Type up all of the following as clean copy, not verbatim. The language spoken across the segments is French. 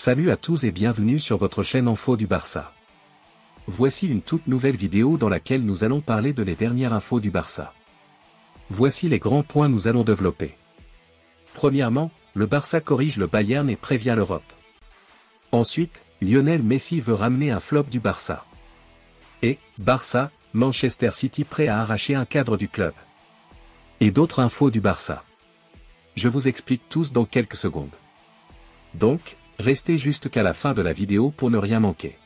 Salut à tous et bienvenue sur votre chaîne Info du Barça. Voici une toute nouvelle vidéo dans laquelle nous allons parler de les dernières infos du Barça. Voici les grands points nous allons développer. Premièrement, le Barça corrige le Bayern et prévient l'Europe. Ensuite, Lionel Messi veut ramener un flop du Barça. Et, Barça, Manchester City prêt à arracher un cadre du club. Et d'autres infos du Barça. Je vous explique tous dans quelques secondes. Donc, restez jusqu'à la fin de la vidéo pour ne rien manquer.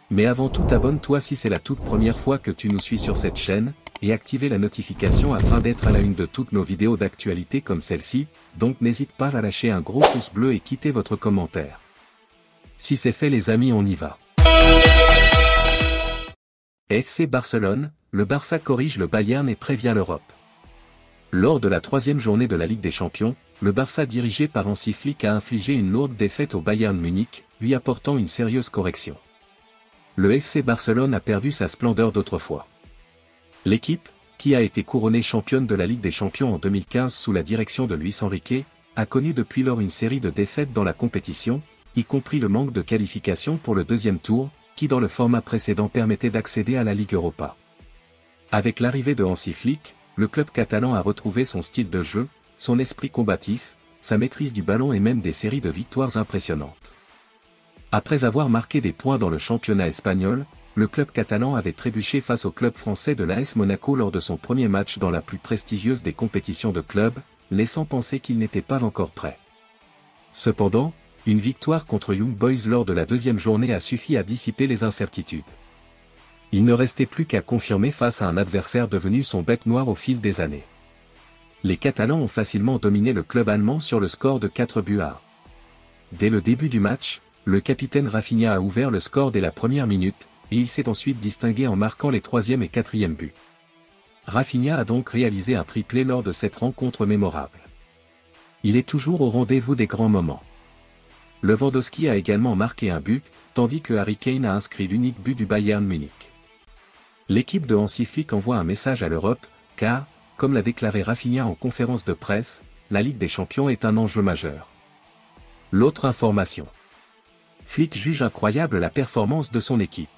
Mais avant tout, abonne-toi si c'est la toute première fois que tu nous suis sur cette chaîne, et activez la notification afin d'être à la une de toutes nos vidéos d'actualité comme celle-ci, donc n'hésite pas à lâcher un gros pouce bleu et quitter votre commentaire. Si c'est fait les amis, on y va. FC Barcelone, le Barça corrige le Bayern et prévient l'Europe. Lors de la troisième journée de la Ligue des Champions, le Barça dirigé par Hansi Flick a infligé une lourde défaite au Bayern Munich, lui apportant une sérieuse correction. Le FC Barcelone a perdu sa splendeur d'autrefois. L'équipe, qui a été couronnée championne de la Ligue des Champions en 2015 sous la direction de Luis Enrique, a connu depuis lors une série de défaites dans la compétition, y compris le manque de qualification pour le deuxième tour, qui dans le format précédent permettait d'accéder à la Ligue Europa. Avec l'arrivée de Hansi Flick, le club catalan a retrouvé son style de jeu, son esprit combatif, sa maîtrise du ballon et même des séries de victoires impressionnantes. Après avoir marqué des points dans le championnat espagnol, le club catalan avait trébuché face au club français de l'AS Monaco lors de son premier match dans la plus prestigieuse des compétitions de club, laissant penser qu'il n'était pas encore prêt. Cependant, une victoire contre Young Boys lors de la deuxième journée a suffi à dissiper les incertitudes. Il ne restait plus qu'à confirmer face à un adversaire devenu son bête noire au fil des années. Les Catalans ont facilement dominé le club allemand sur le score de 4-1. Dès le début du match, le capitaine Rafinha a ouvert le score dès la première minute, et il s'est ensuite distingué en marquant les 3e et 4e buts. Rafinha a donc réalisé un triplé lors de cette rencontre mémorable. Il est toujours au rendez-vous des grands moments. Lewandowski a également marqué un but, tandis que Harry Kane a inscrit l'unique but du Bayern Munich. L'équipe de Hansi Flick envoie un message à l'Europe, car, comme l'a déclaré Rafinha en conférence de presse, la Ligue des Champions est un enjeu majeur. L'autre information. Flick juge incroyable la performance de son équipe.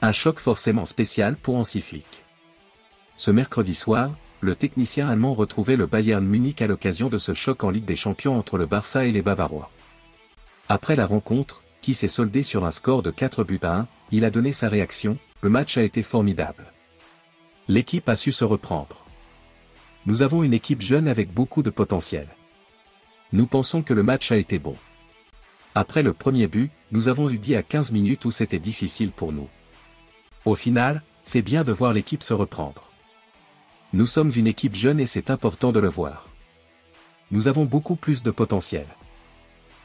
Un choc forcément spécial pour Hansi Flick. Ce mercredi soir, le technicien allemand retrouvait le Bayern Munich à l'occasion de ce choc en Ligue des Champions entre le Barça et les Bavarois. Après la rencontre, qui s'est soldée sur un score de 4-1, il a donné sa réaction: le match a été formidable. L'équipe a su se reprendre. Nous avons une équipe jeune avec beaucoup de potentiel. Nous pensons que le match a été bon. Après le premier but, nous avons eu 10 à 15 minutes où c'était difficile pour nous. Au final, c'est bien de voir l'équipe se reprendre. Nous sommes une équipe jeune et c'est important de le voir. Nous avons beaucoup plus de potentiel.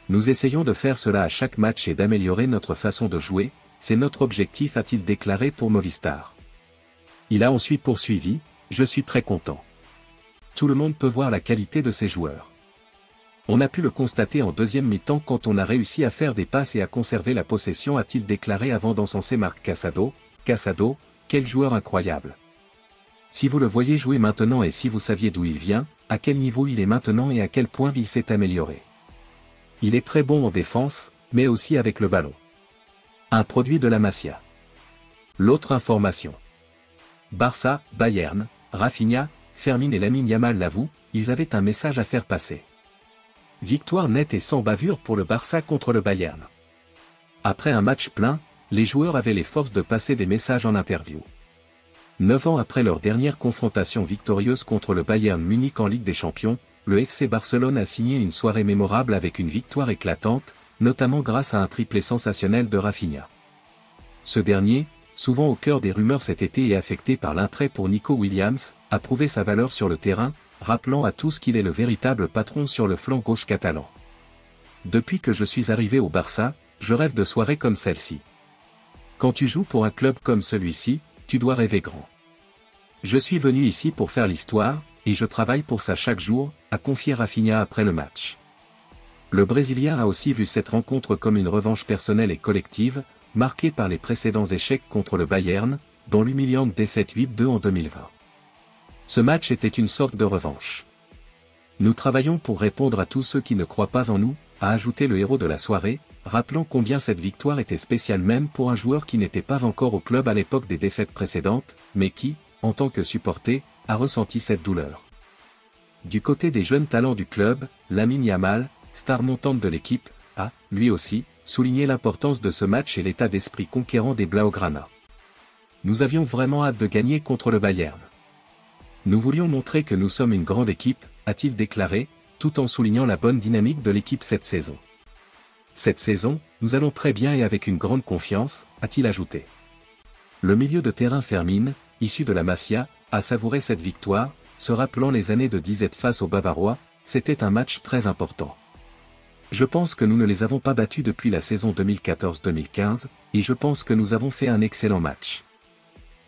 Nous essayons de faire cela à chaque match et d'améliorer notre façon de jouer, c'est notre objectif, a-t-il déclaré pour Movistar. Il a ensuite poursuivi: je suis très content. Tout le monde peut voir la qualité de ces joueurs. On a pu le constater en deuxième mi-temps quand on a réussi à faire des passes et à conserver la possession, a-t-il déclaré avant d'encenser Marc Casado. Casado, quel joueur incroyable. Si vous le voyez jouer maintenant et si vous saviez d'où il vient, à quel niveau il est maintenant et à quel point il s'est amélioré. Il est très bon en défense, mais aussi avec le ballon. Un produit de la Masia. L'autre information. Barça, Bayern, Rafinha, Fermin et Lamine Yamal l'avouent, ils avaient un message à faire passer. Victoire nette et sans bavure pour le Barça contre le Bayern. Après un match plein, les joueurs avaient les forces de passer des messages en interview. 9 ans après leur dernière confrontation victorieuse contre le Bayern Munich en Ligue des Champions, le FC Barcelone a signé une soirée mémorable avec une victoire éclatante, notamment grâce à un triplé sensationnel de Rafinha. Ce dernier, souvent au cœur des rumeurs cet été et affecté par l'attrait pour Nico Williams, a prouvé sa valeur sur le terrain, rappelant à tous qu'il est le véritable patron sur le flanc gauche catalan. Depuis que je suis arrivé au Barça, je rêve de soirées comme celle-ci. Quand tu joues pour un club comme celui-ci, tu dois rêver grand. Je suis venu ici pour faire l'histoire, et je travaille pour ça chaque jour, a confié Rafinha après le match. Le Brésilien a aussi vu cette rencontre comme une revanche personnelle et collective, marquée par les précédents échecs contre le Bayern, dont l'humiliante défaite 8-2 en 2020. Ce match était une sorte de revanche. Nous travaillons pour répondre à tous ceux qui ne croient pas en nous, a ajouté le héros de la soirée, rappelant combien cette victoire était spéciale même pour un joueur qui n'était pas encore au club à l'époque des défaites précédentes, mais qui, en tant que supporter, a ressenti cette douleur. Du côté des jeunes talents du club, Lamine Yamal, star montante de l'équipe, a, lui aussi, souligné l'importance de ce match et l'état d'esprit conquérant des Blaugrana. Nous avions vraiment hâte de gagner contre le Bayern. Nous voulions montrer que nous sommes une grande équipe, a-t-il déclaré, tout en soulignant la bonne dynamique de l'équipe cette saison. Cette saison, nous allons très bien et avec une grande confiance, a-t-il ajouté. Le milieu de terrain Fermin, issu de la Masia, a savouré cette victoire, se rappelant les années de disette face aux Bavarois, c'était un match très important. Je pense que nous ne les avons pas battus depuis la saison 2014-2015, et je pense que nous avons fait un excellent match.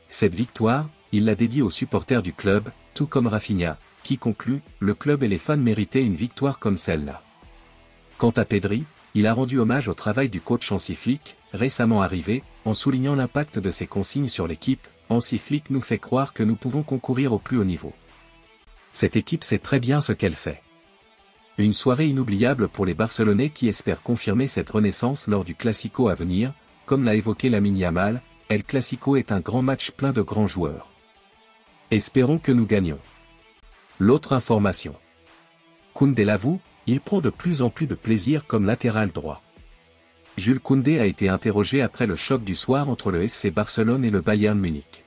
Cette victoire, il l'a dédiée aux supporters du club, tout comme Rafinha, qui conclut, le club et les fans méritaient une victoire comme celle-là. Quant à Pedri, il a rendu hommage au travail du coach Hansi Flick, récemment arrivé, en soulignant l'impact de ses consignes sur l'équipe. Hansi Flick nous fait croire que nous pouvons concourir au plus haut niveau. Cette équipe sait très bien ce qu'elle fait. Une soirée inoubliable pour les Barcelonais qui espèrent confirmer cette renaissance lors du Classico à venir, comme l'a évoqué Lamine Yamal, El Classico est un grand match plein de grands joueurs. Espérons que nous gagnions. L'autre information. Koundé l'avoue, il prend de plus en plus de plaisir comme latéral droit. Jules Koundé a été interrogé après le choc du soir entre le FC Barcelone et le Bayern Munich.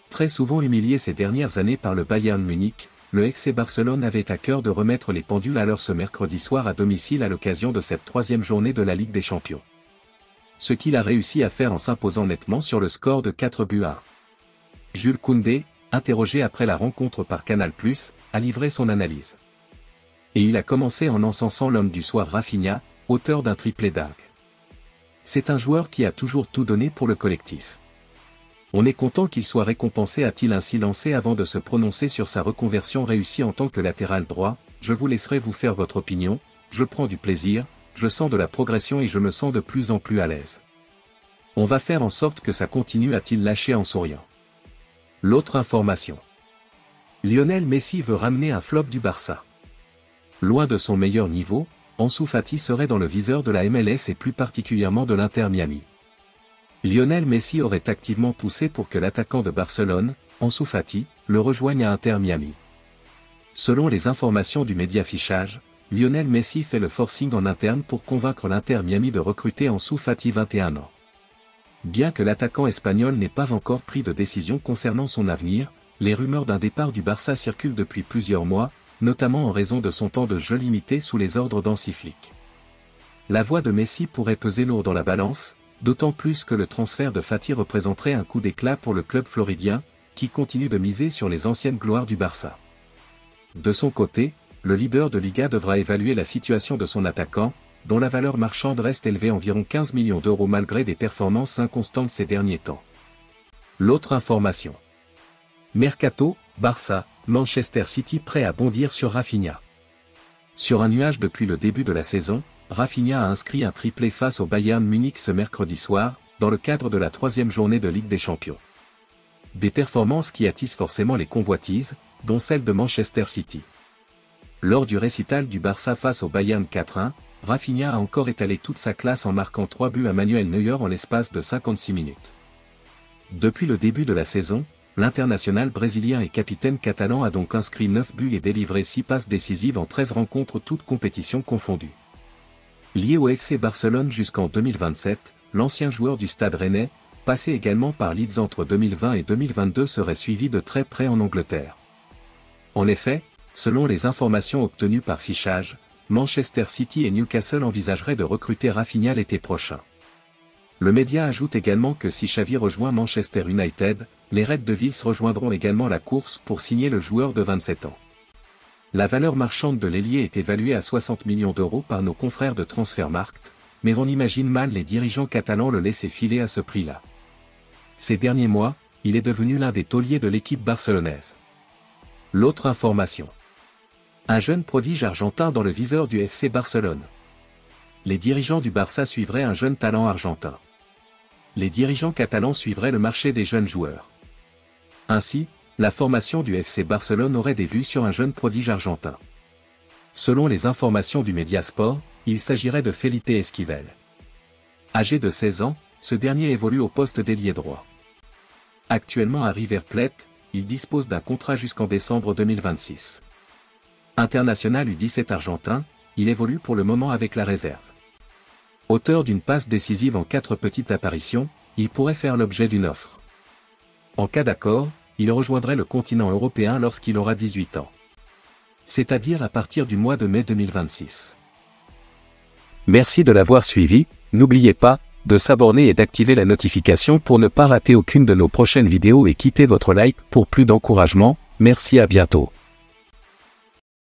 Très souvent humilié ces dernières années par le Bayern Munich, le FC Barcelone avait à cœur de remettre les pendules à l'heure ce mercredi soir à domicile à l'occasion de cette troisième journée de la Ligue des Champions. Ce qu'il a réussi à faire en s'imposant nettement sur le score de 4 buts à 1. Jules Koundé, interrogé après la rencontre par Canal+, a livré son analyse. Et il a commencé en encensant l'homme du soir Rafinha, auteur d'un triplé d'argue. C'est un joueur qui a toujours tout donné pour le collectif. On est content qu'il soit récompensé, a-t-il ainsi lancé avant de se prononcer sur sa reconversion réussie en tant que latéral droit. Je vous laisserai vous faire votre opinion, je prends du plaisir, je sens de la progression et je me sens de plus en plus à l'aise. On va faire en sorte que ça continue, a-t-il lâché en souriant. L'autre information. Lionel Messi veut ramener un flop du Barça. Loin de son meilleur niveau, Ansu Fati serait dans le viseur de la MLS et plus particulièrement de l'Inter Miami. Lionel Messi aurait activement poussé pour que l'attaquant de Barcelone, Ansu Fati, le rejoigne à Inter Miami. Selon les informations du média Fichage, Lionel Messi fait le forcing en interne pour convaincre l'Inter Miami de recruter Ansu Fati 21 ans. Bien que l'attaquant espagnol n'ait pas encore pris de décision concernant son avenir, les rumeurs d'un départ du Barça circulent depuis plusieurs mois, notamment en raison de son temps de jeu limité sous les ordres d'Hansi Flick. La voix de Messi pourrait peser lourd dans la balance, d'autant plus que le transfert de Fati représenterait un coup d'éclat pour le club floridien, qui continue de miser sur les anciennes gloires du Barça. De son côté, le leader de Liga devra évaluer la situation de son attaquant, dont la valeur marchande reste élevée environ 15 millions d'euros malgré des performances inconstantes ces derniers temps. L'autre information. Mercato, Barça, Manchester City prêt à bondir sur Rafinha. Sur un nuage depuis le début de la saison, Rafinha a inscrit un triplé face au Bayern Munich ce mercredi soir, dans le cadre de la troisième journée de Ligue des Champions. Des performances qui attisent forcément les convoitises, dont celle de Manchester City. Lors du récital du Barça face au Bayern 4-1, Rafinha a encore étalé toute sa classe en marquant 3 buts à Manuel Neuer en l'espace de 56 minutes. Depuis le début de la saison, l'international brésilien et capitaine catalan a donc inscrit 9 buts et délivré 6 passes décisives en 13 rencontres toutes compétitions confondues. Lié au FC Barcelone jusqu'en 2027, l'ancien joueur du Stade Rennais, passé également par Leeds entre 2020 et 2022 serait suivi de très près en Angleterre. En effet, selon les informations obtenues par Fichage, Manchester City et Newcastle envisageraient de recruter Rafinha l'été prochain. Le média ajoute également que si Xavi rejoint Manchester United, les Red Devils rejoindront également la course pour signer le joueur de 27 ans. La valeur marchande de l'ailier est évaluée à 60 millions d'euros par nos confrères de Transfermarkt, mais on imagine mal les dirigeants catalans le laisser filer à ce prix-là. Ces derniers mois, il est devenu l'un des tauliers de l'équipe barcelonaise. L'autre information. Un jeune prodige argentin dans le viseur du FC Barcelone. Les dirigeants du Barça suivraient un jeune talent argentin. Les dirigeants catalans suivraient le marché des jeunes joueurs. Ainsi, la formation du FC Barcelone aurait des vues sur un jeune prodige argentin. Selon les informations du Mediasport, Il s'agirait de Felipe Esquivel. Âgé de 16 ans, ce dernier évolue au poste d'ailier droit. Actuellement à River Plate, il dispose d'un contrat jusqu'en décembre 2026. International U17 argentin, il évolue pour le moment avec la réserve. Auteur d'une passe décisive en 4 petites apparitions, il pourrait faire l'objet d'une offre. En cas d'accord, il rejoindrait le continent européen lorsqu'il aura 18 ans. C'est-à-dire à partir du mois de mai 2026. Merci de l'avoir suivi, n'oubliez pas de s'abonner et d'activer la notification pour ne pas rater aucune de nos prochaines vidéos et quittez votre like pour plus d'encouragement. Merci, à bientôt.